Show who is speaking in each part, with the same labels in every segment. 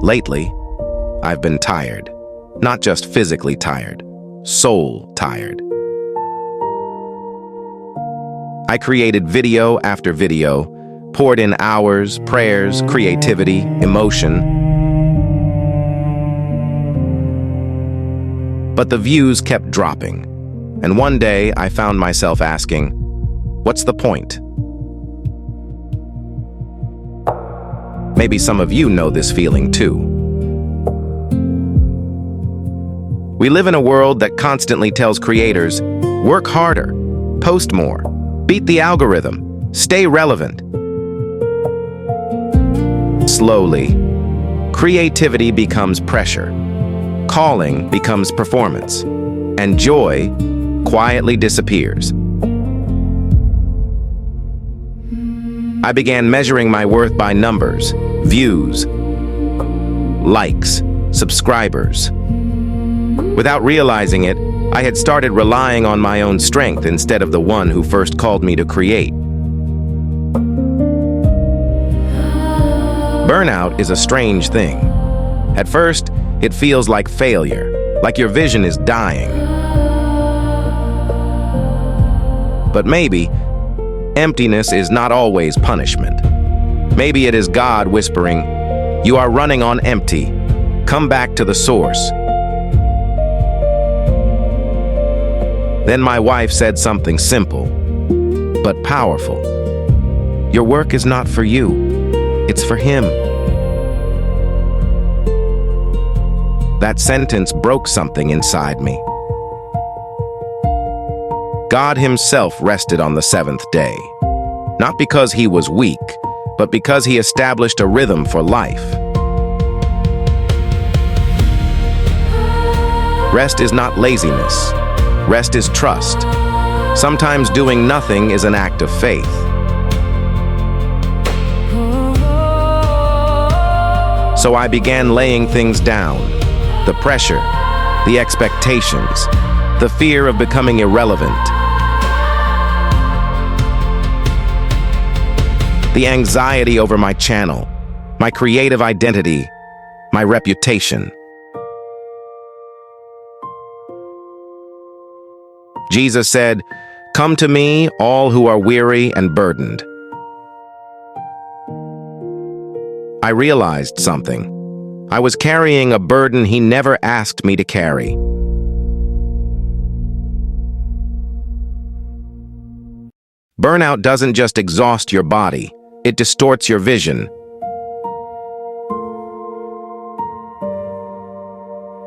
Speaker 1: Lately, I've been tired. Not just physically tired, soul tired. I created video after video, poured in hours, prayers, creativity, emotion. But the views kept dropping, and one day I found myself asking, what's the point? Maybe some of you know this feeling too. We live in a world that constantly tells creators, work harder, post more, beat the algorithm, stay relevant. Slowly, creativity becomes pressure, calling becomes performance, and joy quietly disappears. I began measuring my worth by numbers, views, likes, subscribers. Without realizing it, I had started relying on my own strength instead of the one who first called me to create. Burnout is a strange thing. At first, it feels like failure, like your vision is dying. But maybe, emptiness is not always punishment. Maybe it is God whispering, "You are running on empty. Come back to the source." Then my wife said something simple, but powerful. Your work is not for you, it's for Him. That sentence broke something inside me. God Himself rested on the seventh day, not because He was weak, but because He established a rhythm for life. Rest is not laziness. Rest is trust. Sometimes doing nothing is an act of faith. So I began laying things down. The pressure, the expectations, the fear of becoming irrelevant. The anxiety over my channel, my creative identity, my reputation. Jesus said, "Come to me, all who are weary and burdened." I realized something. I was carrying a burden He never asked me to carry. Burnout doesn't just exhaust your body, it distorts your vision.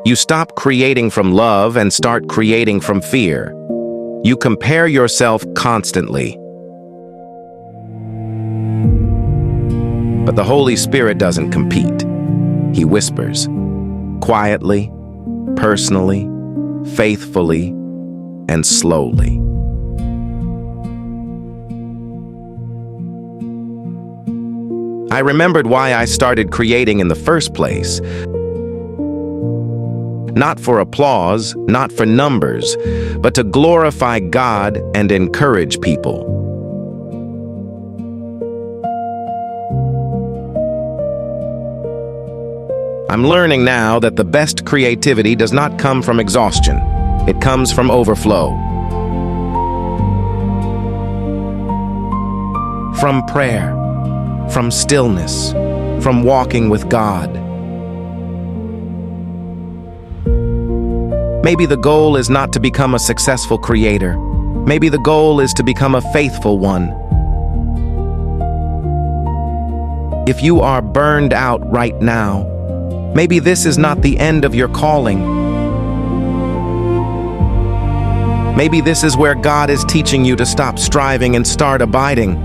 Speaker 1: You stop creating from love and start creating from fear. You compare yourself constantly. But the Holy Spirit doesn't compete. He whispers, quietly, personally, faithfully, and slowly. I remembered why I started creating in the first place. Not for applause, not for numbers, but to glorify God and encourage people. I'm learning now that the best creativity does not come from exhaustion. It comes from overflow. From prayer, from stillness, from walking with God. Maybe the goal is not to become a successful creator. Maybe the goal is to become a faithful one. If you are burned out right now, maybe this is not the end of your calling. Maybe this is where God is teaching you to stop striving and start abiding.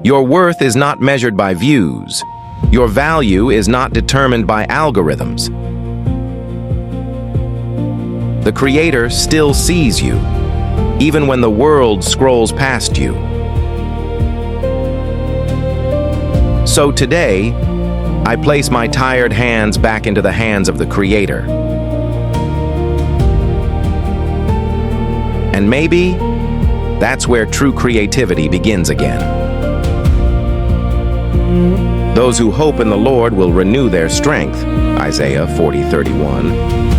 Speaker 1: Your worth is not measured by views. Your value is not determined by algorithms. The Creator still sees you, even when the world scrolls past you. So today, I place my tired hands back into the hands of the Creator. And maybe that's where true creativity begins again. Those who hope in the Lord will renew their strength, Isaiah 40:31.